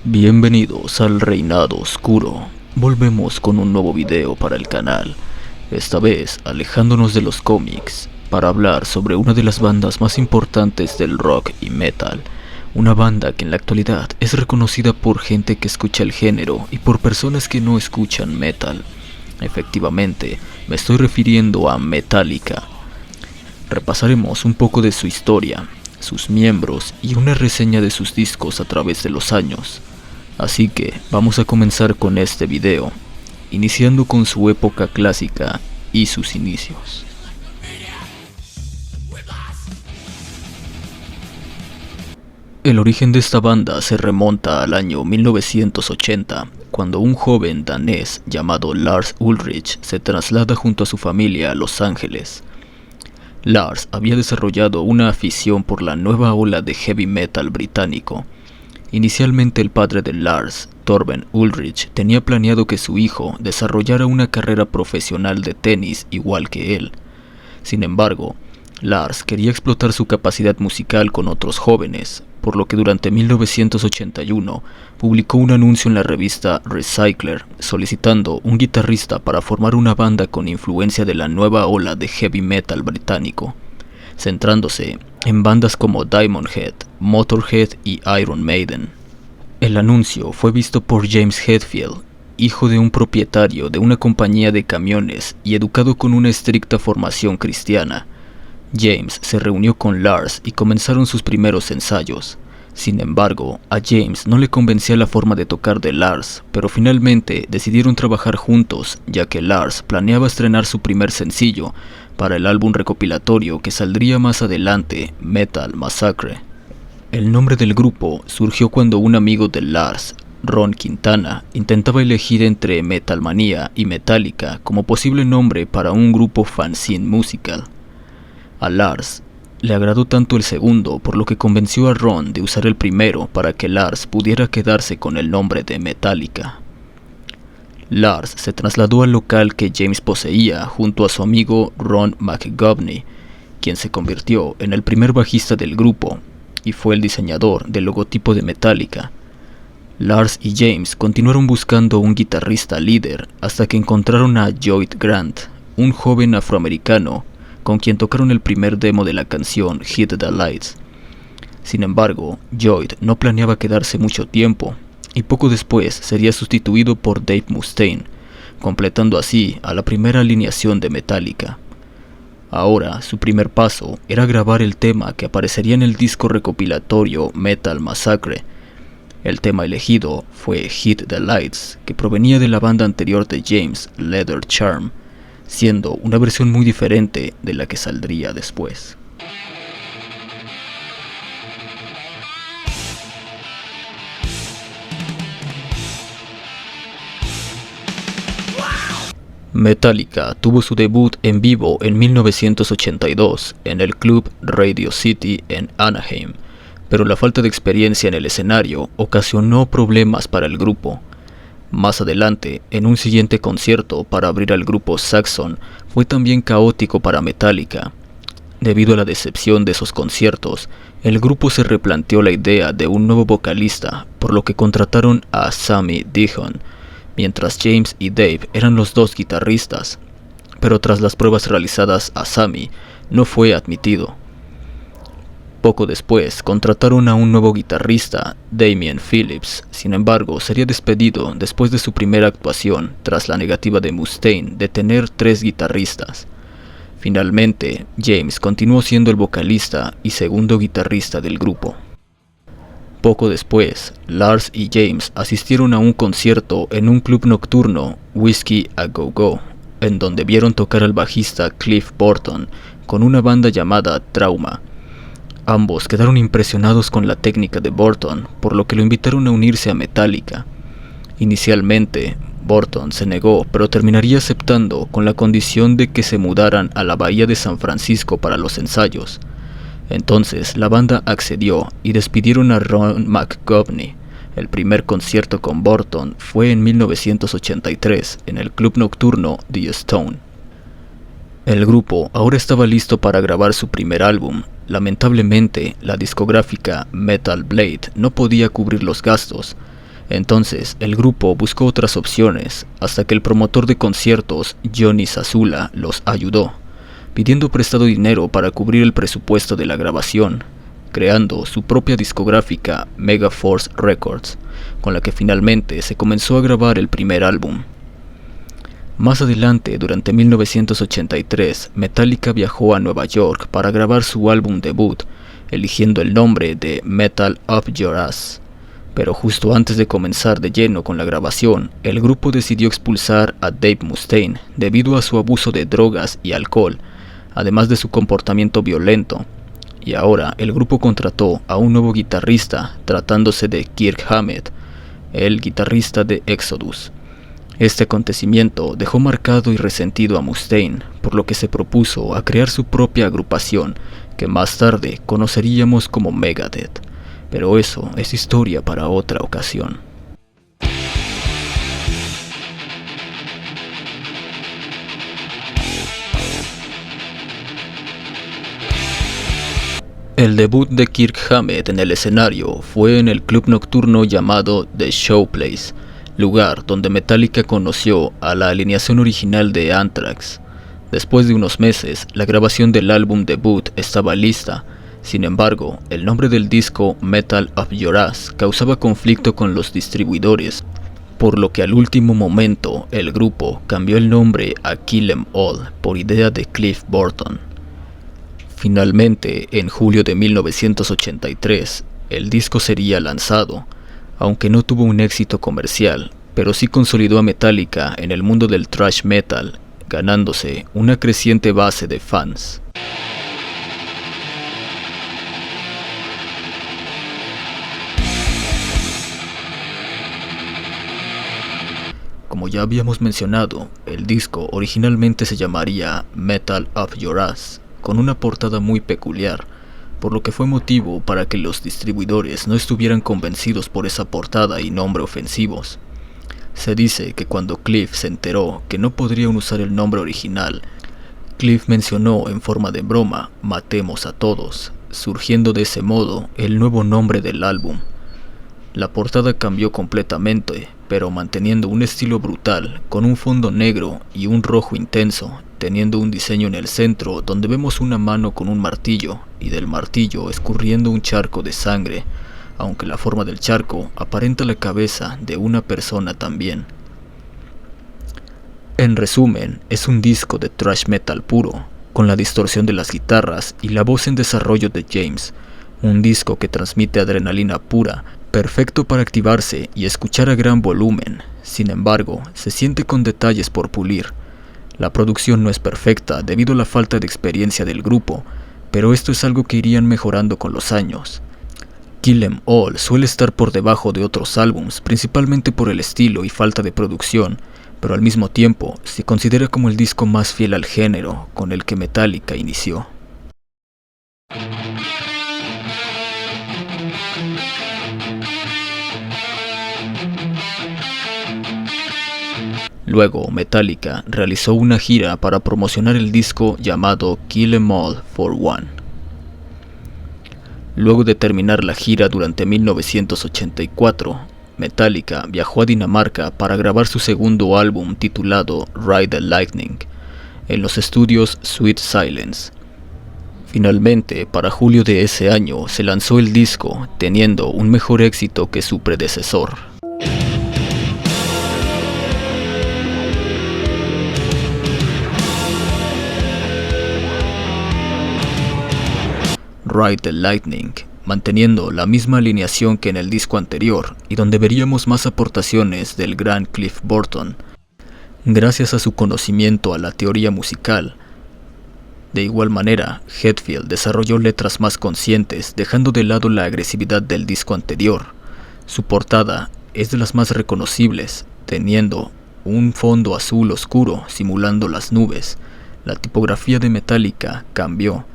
Bienvenidos al Reinado Oscuro. Volvemos con un nuevo video para el canal, esta vez alejándonos de los cómics, para hablar sobre una de las bandas más importantes del rock y metal. Una banda que en la actualidad es reconocida por gente que escucha el género y por personas que no escuchan metal. Efectivamente, me estoy refiriendo a Metallica. Repasaremos un poco de su historia, sus miembros y una reseña de sus discos a través de los años. Así que vamos a comenzar con este video, iniciando con su época clásica y sus inicios. El origen de esta banda se remonta al año 1980, cuando un joven danés llamado Lars Ulrich se traslada junto a su familia a Los Ángeles. Lars había desarrollado una afición por la nueva ola de heavy metal británico. Inicialmente el padre de Lars, Torben Ulrich, tenía planeado que su hijo desarrollara una carrera profesional de tenis igual que él. Sin embargo, Lars quería explotar su capacidad musical con otros jóvenes, por lo que durante 1981 publicó un anuncio en la revista Recycler solicitando un guitarrista para formar una banda con influencia de la nueva ola de heavy metal británico, centrándose en bandas como Diamond Head, Motorhead y Iron Maiden. El anuncio fue visto por James Hetfield, hijo de un propietario de una compañía de camiones y educado con una estricta formación cristiana. James se reunió con Lars y comenzaron sus primeros ensayos. Sin embargo, a James no le convencía la forma de tocar de Lars, pero finalmente decidieron trabajar juntos, ya que Lars planeaba estrenar su primer sencillo para el álbum recopilatorio que saldría más adelante, Metal Massacre. El nombre del grupo surgió cuando un amigo de Lars, Ron Quintana, intentaba elegir entre Metalmanía y Metallica como posible nombre para un grupo fanzine musical. A Lars le agradó tanto el segundo, por lo que convenció a Ron de usar el primero para que Lars pudiera quedarse con el nombre de Metallica. Lars se trasladó al local que James poseía junto a su amigo Ron McGovney, quien se convirtió en el primer bajista del grupo y fue el diseñador del logotipo de Metallica. Lars y James continuaron buscando un guitarrista líder hasta que encontraron a Lloyd Grant, un joven afroamericano con quien tocaron el primer demo de la canción Hit the Lights. Sin embargo, Lloyd no planeaba quedarse mucho tiempo, y poco después sería sustituido por Dave Mustaine, completando así a la primera alineación de Metallica. Ahora, su primer paso era grabar el tema que aparecería en el disco recopilatorio Metal Massacre. El tema elegido fue Hit the Lights, que provenía de la banda anterior de James, Leather Charm, siendo una versión muy diferente de la que saldría después. Metallica tuvo su debut en vivo en 1982 en el club Radio City en Anaheim, pero la falta de experiencia en el escenario ocasionó problemas para el grupo. Más adelante, en un siguiente concierto para abrir al grupo Saxon, fue también caótico para Metallica. Debido a la decepción de esos conciertos, el grupo se replanteó la idea de un nuevo vocalista, por lo que contrataron a Sammy Dijon, mientras James y Dave eran los dos guitarristas, pero tras las pruebas realizadas a Sammy, no fue admitido. Poco después contrataron a un nuevo guitarrista, Damien Phillips. Sin embargo, sería despedido después de su primera actuación tras la negativa de Mustaine de tener 3 guitarristas. Finalmente, James continuó siendo el vocalista y segundo guitarrista del grupo. Poco después, Lars y James asistieron a un concierto en un club nocturno, Whiskey a Go Go, en donde vieron tocar al bajista Cliff Burton con una banda llamada Trauma. Ambos quedaron impresionados con la técnica de Burton, por lo que lo invitaron a unirse a Metallica. Inicialmente, Burton se negó, pero terminaría aceptando con la condición de que se mudaran a la bahía de San Francisco para los ensayos. Entonces, la banda accedió y despidieron a Ron McGovney. El primer concierto con Burton fue en 1983 en el club nocturno The Stone. El grupo ahora estaba listo para grabar su primer álbum. Lamentablemente, la discográfica Metal Blade no podía cubrir los gastos. Entonces, el grupo buscó otras opciones, hasta que el promotor de conciertos, Johnny Zazula, los ayudó, pidiendo prestado dinero para cubrir el presupuesto de la grabación, creando su propia discográfica Megaforce Records, con la que finalmente se comenzó a grabar el primer álbum. Más adelante, durante 1983, Metallica viajó a Nueva York para grabar su álbum debut, eligiendo el nombre de Metal Up Your Ass. Pero justo antes de comenzar de lleno con la grabación, el grupo decidió expulsar a Dave Mustaine debido a su abuso de drogas y alcohol, además de su comportamiento violento. Y ahora el grupo contrató a un nuevo guitarrista, tratándose de Kirk Hammett, el guitarrista de Exodus. Este acontecimiento dejó marcado y resentido a Mustaine, por lo que se propuso a crear su propia agrupación, que más tarde conoceríamos como Megadeth. Pero eso es historia para otra ocasión. El debut de Kirk Hammett en el escenario fue en el club nocturno llamado The Showplace, lugar donde Metallica conoció a la alineación original de Anthrax. Después de unos meses, la grabación del álbum debut estaba lista. Sin embargo, el nombre del disco Metal Up Your Ass causaba conflicto con los distribuidores, por lo que al último momento el grupo cambió el nombre a Kill 'Em All por idea de Cliff Burton. Finalmente, en julio de 1983, el disco sería lanzado, aunque no tuvo un éxito comercial, pero sí consolidó a Metallica en el mundo del thrash metal, ganándose una creciente base de fans. Como ya habíamos mencionado, el disco originalmente se llamaría Metal Up Your Ass, con una portada muy peculiar, por lo que fue motivo para que los distribuidores no estuvieran convencidos por esa portada y nombre ofensivos. Se dice que cuando Cliff se enteró que no podrían usar el nombre original, Cliff mencionó en forma de broma "matemos a todos", surgiendo de ese modo el nuevo nombre del álbum. La portada cambió completamente, pero manteniendo un estilo brutal, con un fondo negro y un rojo intenso, teniendo un diseño en el centro donde vemos una mano con un martillo, y del martillo escurriendo un charco de sangre, aunque la forma del charco aparenta la cabeza de una persona también. En resumen, es un disco de thrash metal puro, con la distorsión de las guitarras y la voz en desarrollo de James, un disco que transmite adrenalina pura, perfecto para activarse y escuchar a gran volumen. Sin embargo, se siente con detalles por pulir. La producción no es perfecta debido a la falta de experiencia del grupo, pero esto es algo que irían mejorando con los años. Kill 'Em All suele estar por debajo de otros álbums, principalmente por el estilo y falta de producción, pero al mismo tiempo se considera como el disco más fiel al género con el que Metallica inició. Luego, Metallica realizó una gira para promocionar el disco llamado Kill 'Em All for One. Luego de terminar la gira durante 1984, Metallica viajó a Dinamarca para grabar su segundo álbum titulado Ride the Lightning, en los estudios Sweet Silence. Finalmente, para julio de ese año se lanzó el disco, teniendo un mejor éxito que su predecesor. Ride the Lightning, manteniendo la misma alineación que en el disco anterior, y donde veríamos más aportaciones del gran Cliff Burton, gracias a su conocimiento a la teoría musical. De igual manera, Hetfield desarrolló letras más conscientes, dejando de lado la agresividad del disco anterior. Su portada es de las más reconocibles, teniendo un fondo azul oscuro simulando las nubes. La tipografía de Metallica cambió,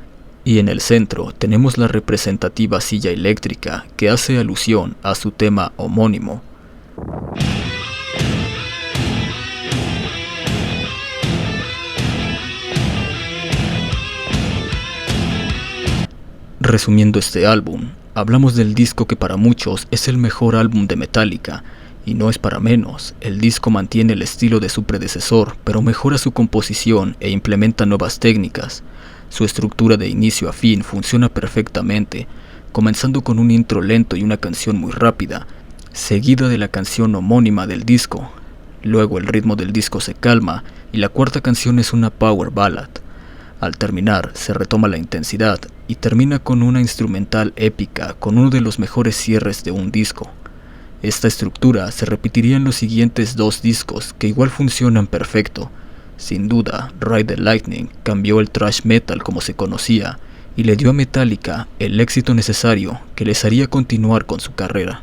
y en el centro tenemos la representativa silla eléctrica que hace alusión a su tema homónimo. Resumiendo este álbum, hablamos del disco que para muchos es el mejor álbum de Metallica, Y no es para menos, el disco mantiene el estilo de su predecesor, pero mejora su composición e implementa nuevas técnicas. Su estructura de inicio a fin funciona perfectamente, comenzando con un intro lento y una canción muy rápida, seguida de la canción homónima del disco. Luego el ritmo del disco se calma y la cuarta canción es una power ballad. Al terminar, se retoma la intensidad y termina con una instrumental épica con uno de los mejores cierres de un disco. Esta estructura se repetiría en los siguientes 2 discos que igual funcionan perfecto. Sin duda, Ride the Lightning cambió el thrash metal como se conocía y le dio a Metallica el éxito necesario que les haría continuar con su carrera.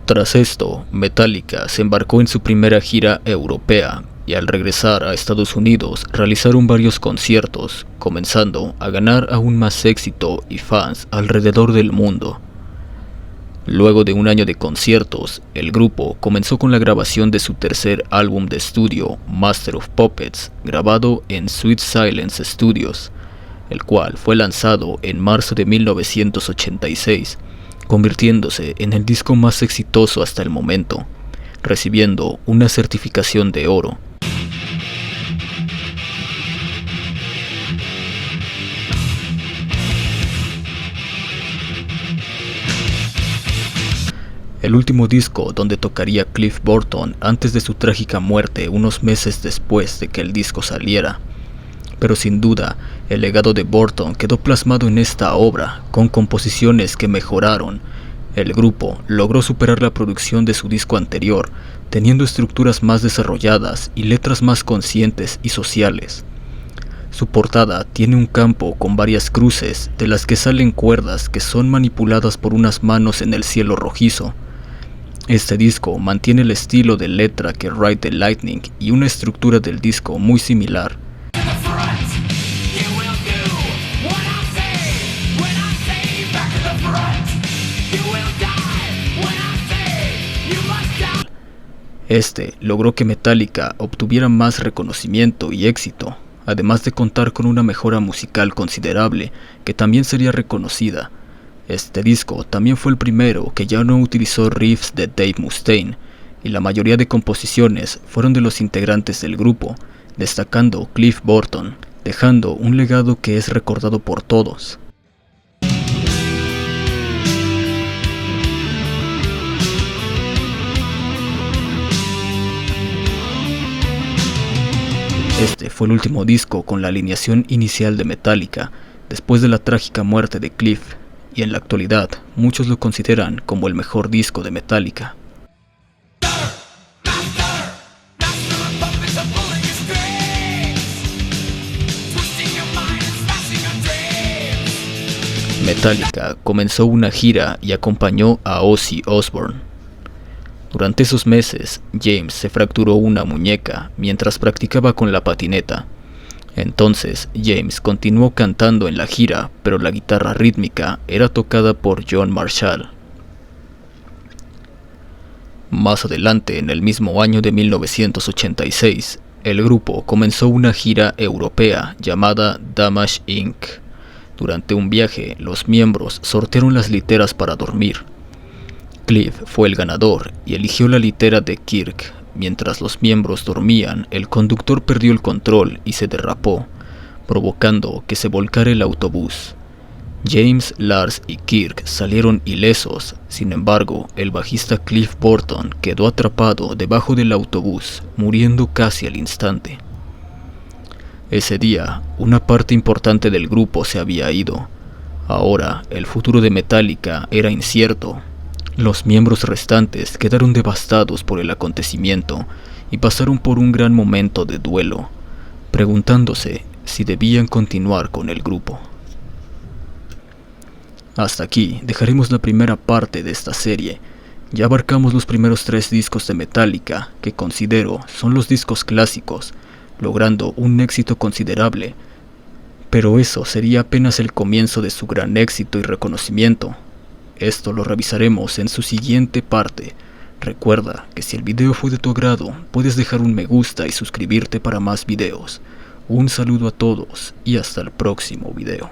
Tras esto, Metallica se embarcó en su primera gira europea y al regresar a Estados Unidos realizaron varios conciertos, comenzando a ganar aún más éxito y fans alrededor del mundo. Luego de un año de conciertos, el grupo comenzó con la grabación de su tercer álbum de estudio, Master of Puppets, grabado en Sweet Silence Studios, el cual fue lanzado en marzo de 1986, convirtiéndose en el disco más exitoso hasta el momento, recibiendo una certificación de oro. El último disco donde tocaría Cliff Burton antes de su trágica muerte unos meses después de que el disco saliera. Pero sin duda, el legado de Burton quedó plasmado en esta obra, con composiciones que mejoraron. El grupo logró superar la producción de su disco anterior, teniendo estructuras más desarrolladas y letras más conscientes y sociales. Su portada tiene un campo con varias cruces, de las que salen cuerdas que son manipuladas por unas manos en el cielo rojizo. Este disco mantiene el estilo de letra que Ride the Lightning y una estructura del disco muy similar. Este logró que Metallica obtuviera más reconocimiento y éxito, además de contar con una mejora musical considerable que también sería reconocida. Este disco también fue el primero que ya no utilizó riffs de Dave Mustaine, y la mayoría de composiciones fueron de los integrantes del grupo, destacando Cliff Burton, dejando un legado que es recordado por todos. Este fue el último disco con la alineación inicial de Metallica, después de la trágica muerte de Cliff, y en la actualidad muchos lo consideran como el mejor disco de Metallica. Metallica comenzó una gira y acompañó a Ozzy Osbourne. Durante esos meses, James se fracturó una muñeca mientras practicaba con la patineta. Entonces, James continuó cantando en la gira, pero la guitarra rítmica era tocada por John Marshall. Más adelante, en el mismo año de 1986, el grupo comenzó una gira europea llamada Damage Inc. Durante un viaje, los miembros sortearon las literas para dormir. Cliff fue el ganador y eligió la litera de Kirk. Mientras los miembros dormían, el conductor perdió el control y se derrapó, provocando que se volcara el autobús. James, Lars y Kirk salieron ilesos. Sin embargo, el bajista Cliff Burton quedó atrapado debajo del autobús, muriendo casi al instante. Ese día, una parte importante del grupo se había ido. Ahora, el futuro de Metallica era incierto. Los miembros restantes quedaron devastados por el acontecimiento y pasaron por un gran momento de duelo, preguntándose si debían continuar con el grupo. Hasta aquí dejaremos la primera parte de esta serie. Ya abarcamos los primeros 3 discos de Metallica, que considero son los discos clásicos, logrando un éxito considerable, pero eso sería apenas el comienzo de su gran éxito y reconocimiento. Esto lo revisaremos en su siguiente parte. Recuerda que si el video fue de tu agrado, puedes dejar un me gusta y suscribirte para más videos. Un saludo a todos y hasta el próximo video.